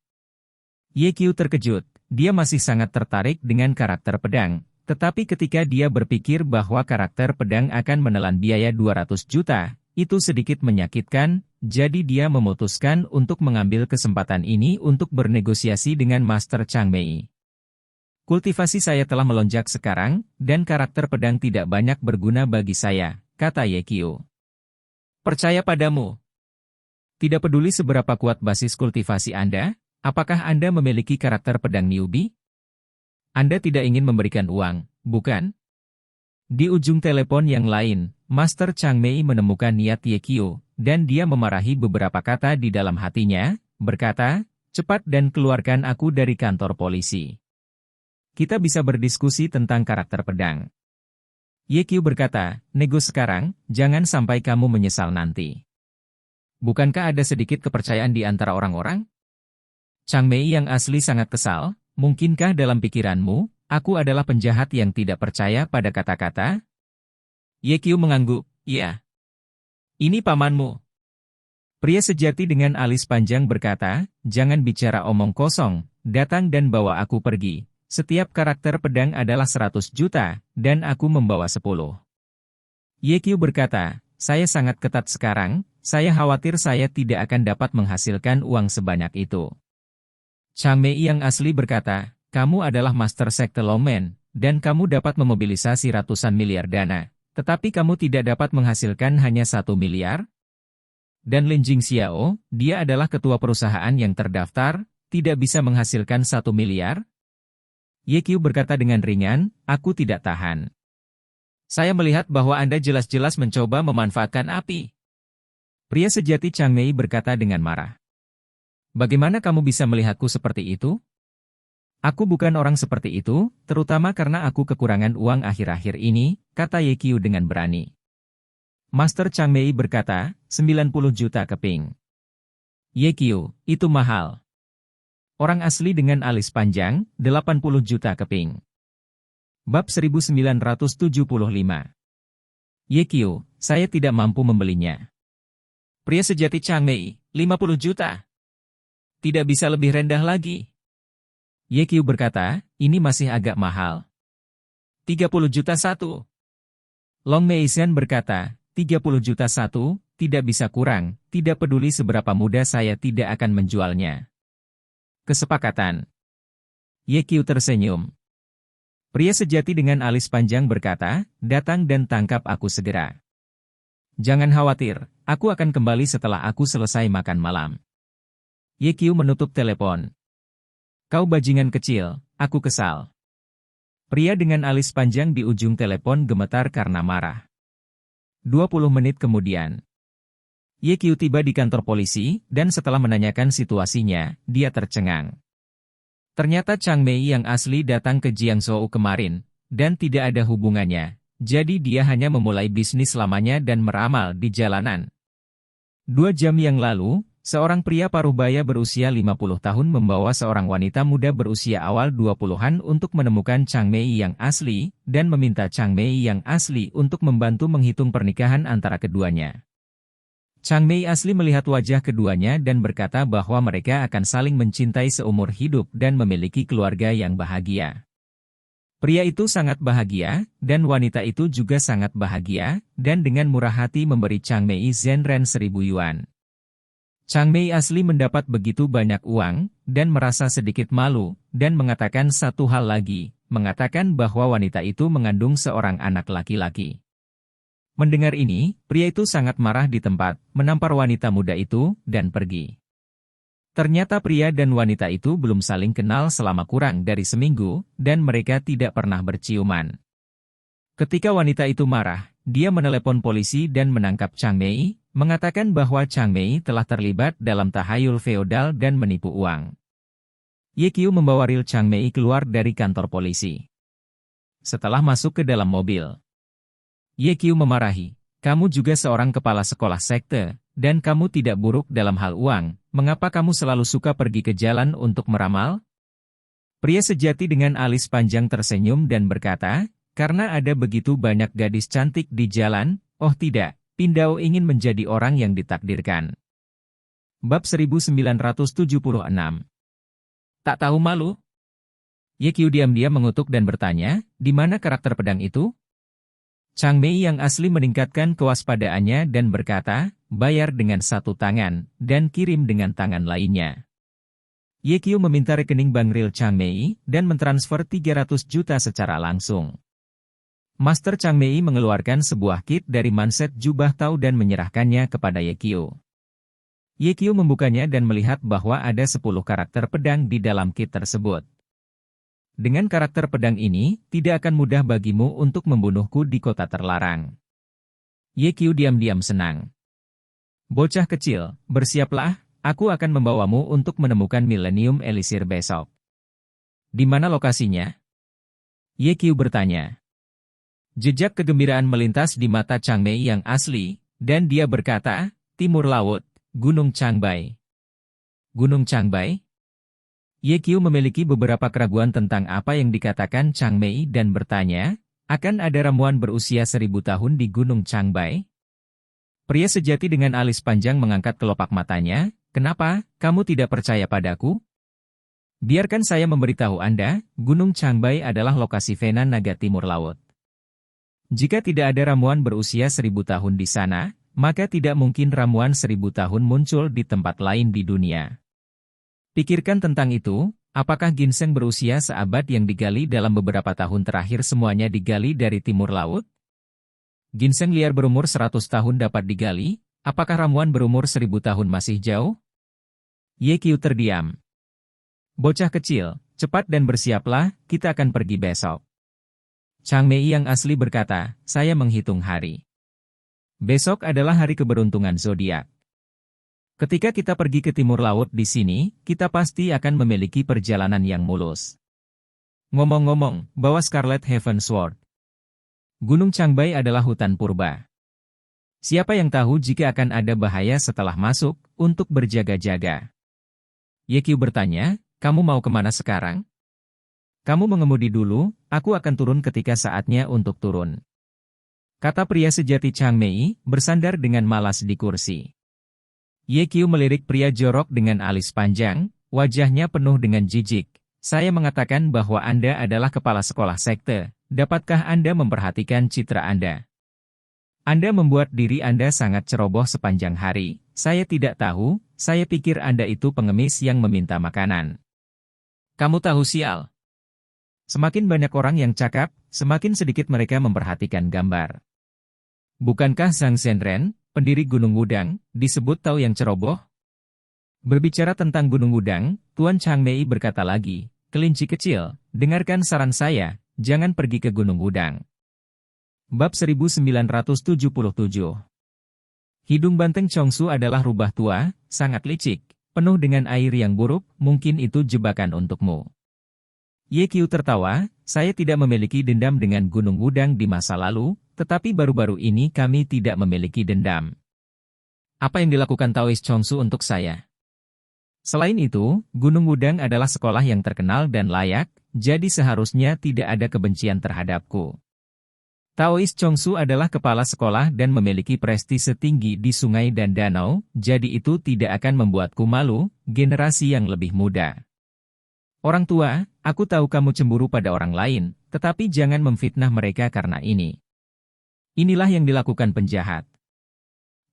Ye Qiu terkejut, dia masih sangat tertarik dengan karakter pedang, tetapi ketika dia berpikir bahwa karakter pedang akan menelan biaya 200 juta, itu sedikit menyakitkan, jadi dia memutuskan untuk mengambil kesempatan ini untuk bernegosiasi dengan Master Chang Mei. Kultivasi saya telah melonjak sekarang, dan karakter pedang tidak banyak berguna bagi saya, kata Ye Qiu. Percaya padamu. Tidak peduli seberapa kuat basis kultivasi Anda, apakah Anda memiliki karakter pedang newbie? Anda tidak ingin memberikan uang, bukan? Di ujung telepon yang lain, Master Chang Mei menemukan niat Ye Qiu, dan dia memarahi beberapa kata di dalam hatinya, berkata, cepat dan keluarkan aku dari kantor polisi. Kita bisa berdiskusi tentang karakter pedang. Ye Qiu berkata, nego sekarang, jangan sampai kamu menyesal nanti. Bukankah ada sedikit kepercayaan di antara orang-orang? Chang Mei yang asli sangat kesal, mungkinkah dalam pikiranmu, aku adalah penjahat yang tidak percaya pada kata-kata? Ye Qiu mengangguk, iya. Ini pamanmu. Pria sejati dengan alis panjang berkata, jangan bicara omong kosong, datang dan bawa aku pergi. Setiap karakter pedang adalah 100 juta, dan aku membawa 10. Ye Qiu berkata, saya sangat ketat sekarang, saya khawatir saya tidak akan dapat menghasilkan uang sebanyak itu. Chang Mei yang asli berkata, kamu adalah Master Sekte Longmen, dan kamu dapat memobilisasi ratusan miliar dana, tetapi kamu tidak dapat menghasilkan hanya 1 miliar? Dan Lin Jingxiao, dia adalah ketua perusahaan yang terdaftar, tidak bisa menghasilkan 1 miliar? Ye Qiu berkata dengan ringan, aku tidak tahan. Saya melihat bahwa Anda jelas-jelas mencoba memanfaatkan api. Pria sejati Chang Mei berkata dengan marah. Bagaimana kamu bisa melihatku seperti itu? Aku bukan orang seperti itu, terutama karena aku kekurangan uang akhir-akhir ini, kata Ye Qiu dengan berani. Master Chang Mei berkata, 90 juta keping. Ye Qiu, itu mahal. Orang asli dengan alis panjang, 80 juta keping. Bab 1975. Ye Qiu, saya tidak mampu membelinya. Pria sejati Chang Mei, 50 juta. Tidak bisa lebih rendah lagi. Ye Qiu berkata, ini masih agak mahal. 30 juta satu. Long Meisian berkata, 30 juta satu, tidak bisa kurang, tidak peduli seberapa mudah saya tidak akan menjualnya. Kesepakatan. Ye Qiu tersenyum. Pria sejati dengan alis panjang berkata, datang dan tangkap aku segera. Jangan khawatir, aku akan kembali setelah aku selesai makan malam. Ye Qiu menutup telepon. Kau bajingan kecil, aku kesal. Pria dengan alis panjang di ujung telepon gemetar karena marah. 20 menit kemudian. Ye Qiu tiba di kantor polisi, dan setelah menanyakan situasinya, dia tercengang. Ternyata Chang Mei yang asli datang ke Jiangzhou kemarin, dan tidak ada hubungannya, jadi dia hanya memulai bisnis lamanya dan meramal di jalanan. 2 jam yang lalu, seorang pria paruhbaya berusia 50 tahun membawa seorang wanita muda berusia awal 20-an untuk menemukan Chang Mei yang asli, dan meminta Chang Mei yang asli untuk membantu menghitung pernikahan antara keduanya. Chang Mei asli melihat wajah keduanya dan berkata bahwa mereka akan saling mencintai seumur hidup dan memiliki keluarga yang bahagia. Pria itu sangat bahagia, dan wanita itu juga sangat bahagia, dan dengan murah hati memberi Chang Mei Zhenren 1.000 yuan. Chang Mei asli mendapat begitu banyak uang, dan merasa sedikit malu, dan mengatakan satu hal lagi, mengatakan bahwa wanita itu mengandung seorang anak laki-laki. Mendengar ini, pria itu sangat marah di tempat, menampar wanita muda itu, dan pergi. Ternyata pria dan wanita itu belum saling kenal selama kurang dari seminggu, dan mereka tidak pernah berciuman. Ketika wanita itu marah, dia menelepon polisi dan menangkap Chang Mei, mengatakan bahwa Chang Mei telah terlibat dalam tahayul feodal dan menipu uang. Ye Qiu membawa Ril Chang Mei keluar dari kantor polisi. Setelah masuk ke dalam mobil, Ye Qiu memarahi, "Kamu juga seorang kepala sekolah sekte, dan kamu tidak buruk dalam hal uang, mengapa kamu selalu suka pergi ke jalan untuk meramal?" Pria sejati dengan alis panjang tersenyum dan berkata, "Karena ada begitu banyak gadis cantik di jalan, oh tidak, Pindao ingin menjadi orang yang ditakdirkan." Bab 1976. Tak tahu malu? Ye Qiu diam-diam mengutuk dan bertanya, "Di mana karakter pedang itu?" Chang Mei yang asli meningkatkan kewaspadaannya dan berkata, "Bayar dengan satu tangan, dan kirim dengan tangan lainnya." Ye Qiu meminta rekening bank Ril Chang Mei, dan mentransfer 300 juta secara langsung. Master Chang Mei mengeluarkan sebuah kit dari manset jubah Tao dan menyerahkannya kepada Ye Qiu. Ye Qiu membukanya dan melihat bahwa ada 10 karakter pedang di dalam kit tersebut. "Dengan karakter pedang ini, tidak akan mudah bagimu untuk membunuhku di kota terlarang." Ye Qiu diam-diam senang. "Bocah kecil, bersiaplah, aku akan membawamu untuk menemukan Millennium Elixir besok." "Di mana lokasinya?" Ye Qiu bertanya. Jejak kegembiraan melintas di mata Chang Mei yang asli, dan dia berkata, "Timur laut, Gunung Changbai." "Gunung Changbai?" Ye Qiu memiliki beberapa keraguan tentang apa yang dikatakan Chang Mei dan bertanya, "Akan ada ramuan berusia 1.000 tahun di Gunung Changbai?" Pria sejati dengan alis panjang mengangkat kelopak matanya, "Kenapa, kamu tidak percaya padaku? Biarkan saya memberitahu Anda, Gunung Changbai adalah lokasi Vena Naga Timur Laut. Jika tidak ada ramuan berusia 1.000 tahun di sana, maka tidak mungkin ramuan 1.000 tahun muncul di tempat lain di dunia. Pikirkan tentang itu, apakah ginseng berusia seabad yang digali dalam beberapa tahun terakhir semuanya digali dari timur laut? Ginseng liar berumur 100 tahun dapat digali, apakah ramuan berumur 1.000 tahun masih jauh?" Ye Qiu terdiam. "Bocah kecil, cepat dan bersiaplah, kita akan pergi besok." Chang Mei yang asli berkata, "Saya menghitung hari. Besok adalah hari keberuntungan zodiak. Ketika kita pergi ke timur laut di sini, kita pasti akan memiliki perjalanan yang mulus. Ngomong-ngomong, bawa Scarlet Heaven Sword. Gunung Changbai adalah hutan purba. Siapa yang tahu jika akan ada bahaya setelah masuk, untuk berjaga-jaga." Ye Qiu bertanya, "Kamu mau kemana sekarang?" "Kamu mengemudi dulu, aku akan turun ketika saatnya untuk turun," kata pria sejati Chang Mei, bersandar dengan malas di kursi. Ye Qiu melirik pria jorok dengan alis panjang, wajahnya penuh dengan jijik. "Saya mengatakan bahwa Anda adalah kepala sekolah sekte, dapatkah Anda memperhatikan citra Anda? Anda membuat diri Anda sangat ceroboh sepanjang hari, saya tidak tahu, saya pikir Anda itu pengemis yang meminta makanan. Kamu tahu sial. Semakin banyak orang yang cakap, semakin sedikit mereka memperhatikan gambar. Bukankah Zhang Zhenren, pendiri Gunung Wudang, disebut tahu yang ceroboh?" Berbicara tentang Gunung Wudang, Tuan Chang Mei berkata lagi, "Kelinci kecil, dengarkan saran saya, jangan pergi ke Gunung Wudang." Bab 1977. Hidung banteng Chongsu adalah rubah tua, sangat licik, penuh dengan air yang buruk, mungkin itu jebakan untukmu. Ye Qiu tertawa, "Saya tidak memiliki dendam dengan Gunung Wudang di masa lalu, tetapi baru-baru ini kami tidak memiliki dendam. Apa yang dilakukan Taoist Chongsu untuk saya? Selain itu, Gunung Wudang adalah sekolah yang terkenal dan layak, jadi seharusnya tidak ada kebencian terhadapku. Taoist Chongsu adalah kepala sekolah dan memiliki prestise tinggi di sungai dan danau, jadi itu tidak akan membuatku malu, generasi yang lebih muda." Orang tua, aku tahu kamu cemburu pada orang lain, tetapi jangan memfitnah mereka karena ini. Inilah yang dilakukan penjahat.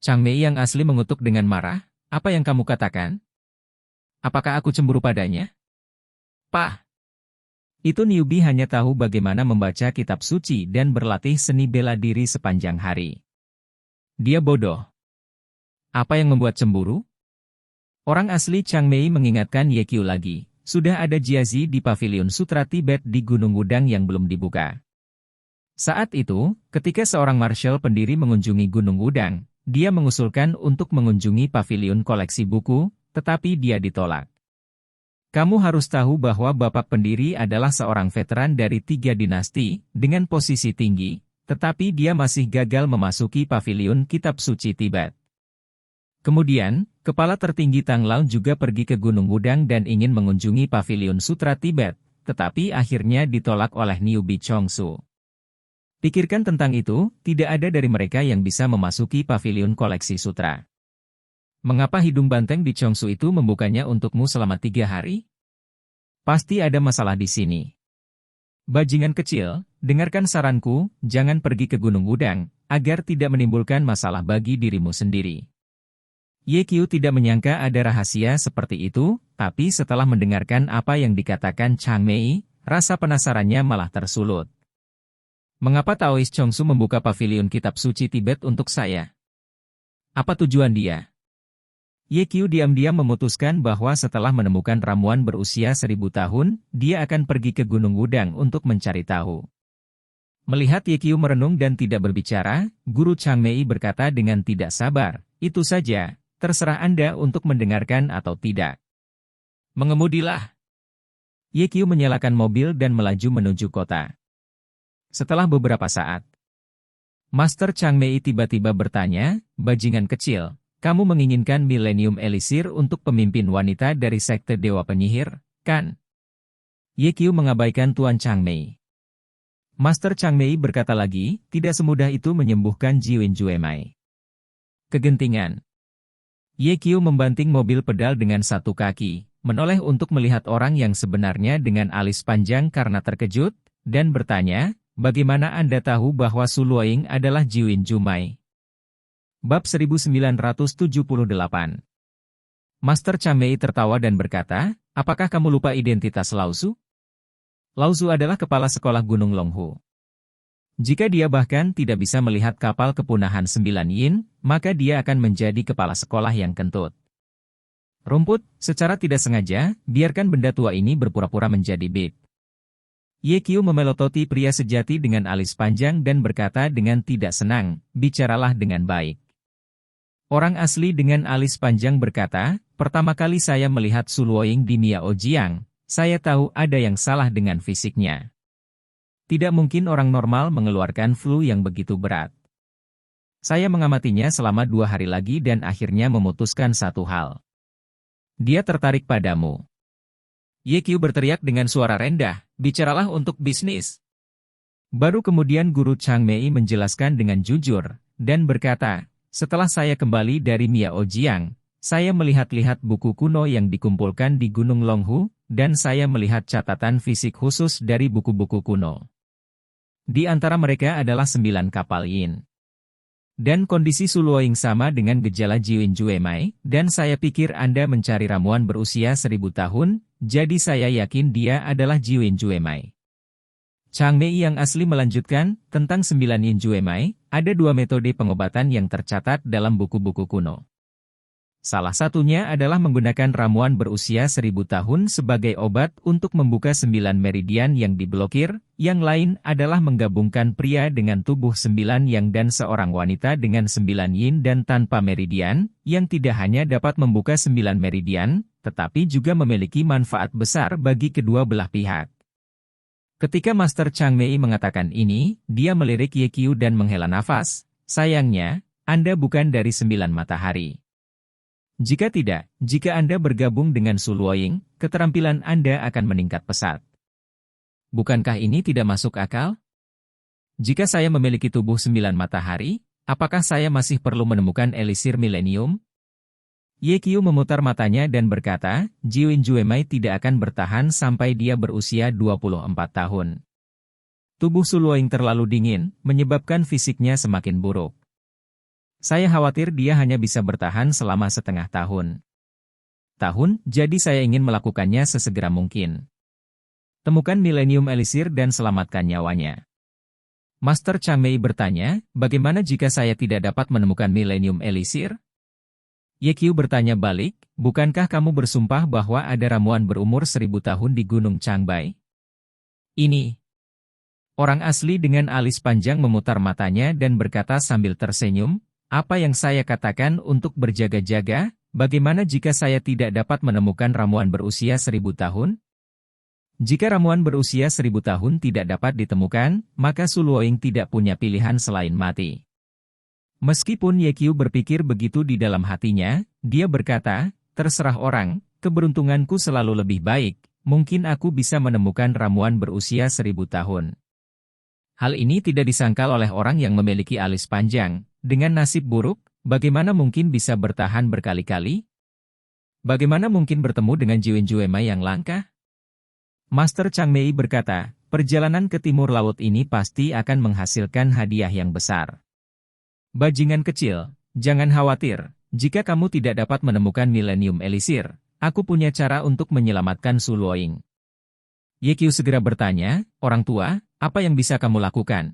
Chang Mei yang asli mengutuk dengan marah, apa yang kamu katakan? Apakah aku cemburu padanya? Pak! Itu newbie hanya tahu bagaimana membaca kitab suci dan berlatih seni bela diri sepanjang hari. Dia bodoh. Apa yang membuat cemburu? Orang asli Chang Mei mengingatkan Ye Qiu lagi, sudah ada Jiazi di Pavilion Sutra Tibet di Gunung Wudang yang belum dibuka. Saat itu, ketika seorang marshal pendiri mengunjungi Gunung Wudang, dia mengusulkan untuk mengunjungi pavilion koleksi buku, tetapi dia ditolak. Kamu harus tahu bahwa bapak pendiri adalah seorang veteran dari 3 dinasti, dengan posisi tinggi, tetapi dia masih gagal memasuki pavilion kitab suci Tibet. Kemudian, kepala tertinggi Tang Lao juga pergi ke Gunung Wudang dan ingin mengunjungi pavilion sutra Tibet, tetapi akhirnya ditolak oleh newbie Chongsu. Pikirkan tentang itu, tidak ada dari mereka yang bisa memasuki pavilion koleksi sutra. Mengapa hidung banteng di Chongsu itu membukanya untukmu selama 3 hari? Pasti ada masalah di sini. Bajingan kecil, dengarkan saranku, jangan pergi ke Gunung Wudang, agar tidak menimbulkan masalah bagi dirimu sendiri. Ye Qiu tidak menyangka ada rahasia seperti itu, tapi setelah mendengarkan apa yang dikatakan Chang Mei, rasa penasarannya malah tersulut. Mengapa Taois Chongsu membuka pavilion kitab suci Tibet untuk saya? Apa tujuan dia? Ye Qiu diam-diam memutuskan bahwa setelah menemukan ramuan berusia 1000 tahun, dia akan pergi ke Gunung Wudang untuk mencari tahu. Melihat Ye Qiu merenung dan tidak berbicara, Guru Chang Mei berkata dengan tidak sabar, itu saja, terserah Anda untuk mendengarkan atau tidak. Mengemudilah. Ye Qiu menyalakan mobil dan melaju menuju kota. Setelah beberapa saat, Master Chang Mei tiba-tiba bertanya, bajingan kecil, kamu menginginkan Millennium Elixir untuk pemimpin wanita dari sekte Dewa Penyihir, kan? Ye Qiu mengabaikan Tuan Chang Mei. Master Chang Mei berkata lagi, tidak semudah itu menyembuhkan Jiwen Juemai. Kegentingan. Ye Qiu membanting mobil pedal dengan satu kaki, menoleh untuk melihat orang yang sebenarnya dengan alis panjang karena terkejut, dan bertanya, bagaimana Anda tahu bahwa Su Luoying adalah Jiwen Jumai? Bab 1978. Master Chang Mei tertawa dan berkata, apakah kamu lupa identitas Lao Su? Lao Su adalah kepala sekolah Gunung Longhu. Jika dia bahkan tidak bisa melihat kapal kepunahan 9 yin, maka dia akan menjadi kepala sekolah yang kentut. Rumput, secara tidak sengaja, biarkan benda tua ini berpura-pura menjadi bit. Ye Qiu memelototi pria sejati dengan alis panjang dan berkata dengan tidak senang, bicaralah dengan baik. Orang asli dengan alis panjang berkata, pertama kali saya melihat Su Luoying di Miao Jiang, saya tahu ada yang salah dengan fisiknya. Tidak mungkin orang normal mengeluarkan flu yang begitu berat. Saya mengamatinya selama 2 hari lagi dan akhirnya memutuskan satu hal. Dia tertarik padamu. Ye Qiu berteriak dengan suara rendah, bicaralah untuk bisnis. Baru kemudian Guru Chang Mei menjelaskan dengan jujur, dan berkata, setelah saya kembali dari Miao Jiang, saya melihat-lihat buku kuno yang dikumpulkan di Gunung Longhu, dan saya melihat catatan fisik khusus dari buku-buku kuno. Di antara mereka adalah 9 kapal yin. Dan kondisi Su Luoying sama dengan gejala Jiwen Juemai, dan saya pikir Anda mencari ramuan berusia 1000 tahun, jadi saya yakin dia adalah Jiwen Juemai. Chang Mei yang asli melanjutkan, tentang 9 yin Juemai, ada 2 metode pengobatan yang tercatat dalam buku-buku kuno. Salah satunya adalah menggunakan ramuan berusia 1000 tahun sebagai obat untuk membuka 9 meridian yang diblokir, yang lain adalah menggabungkan pria dengan tubuh 9 yang dan seorang wanita dengan 9 yin dan tanpa meridian, yang tidak hanya dapat membuka 9 meridian, tetapi juga memiliki manfaat besar bagi kedua belah pihak. Ketika Master Chang Mei mengatakan ini, dia melirik Ye Qiu dan menghela nafas, sayangnya, Anda bukan dari 9 matahari. Jika tidak, jika Anda bergabung dengan Su Luoying, keterampilan Anda akan meningkat pesat. Bukankah ini tidak masuk akal? Jika saya memiliki tubuh 9 matahari, apakah saya masih perlu menemukan elisir milenium? Ye Qiu memutar matanya dan berkata, Jiwen Juemai tidak akan bertahan sampai dia berusia 24 tahun. Tubuh Su Luoying terlalu dingin, menyebabkan fisiknya semakin buruk. Saya khawatir dia hanya bisa bertahan selama setengah tahun. Jadi saya ingin melakukannya sesegera mungkin. Temukan Millennium Elixir dan selamatkan nyawanya. Master Chang Mei bertanya, bagaimana jika saya tidak dapat menemukan Millennium Elixir? Ye Qiu bertanya balik, bukankah kamu bersumpah bahwa ada ramuan berumur 1000 tahun di Gunung Changbai? Ini. Orang asli dengan alis panjang memutar matanya dan berkata sambil tersenyum, apa yang saya katakan untuk berjaga-jaga, bagaimana jika saya tidak dapat menemukan ramuan berusia 1000 tahun? Jika ramuan berusia 1000 tahun tidak dapat ditemukan, maka Su Luoying tidak punya pilihan selain mati. Meskipun Ye Qiu berpikir begitu di dalam hatinya, dia berkata, terserah orang, keberuntunganku selalu lebih baik, mungkin aku bisa menemukan ramuan berusia 1000 tahun. Hal ini tidak disangkal oleh orang yang memiliki alis panjang. Dengan nasib buruk, bagaimana mungkin bisa bertahan berkali-kali? Bagaimana mungkin bertemu dengan Jiwen Juemai yang langka? Master Chang Mei berkata, perjalanan ke timur laut ini pasti akan menghasilkan hadiah yang besar. Bajingan kecil, jangan khawatir, jika kamu tidak dapat menemukan Millennium Elixir, aku punya cara untuk menyelamatkan Su Luoying. Ye Qiu segera bertanya, orang tua, apa yang bisa kamu lakukan?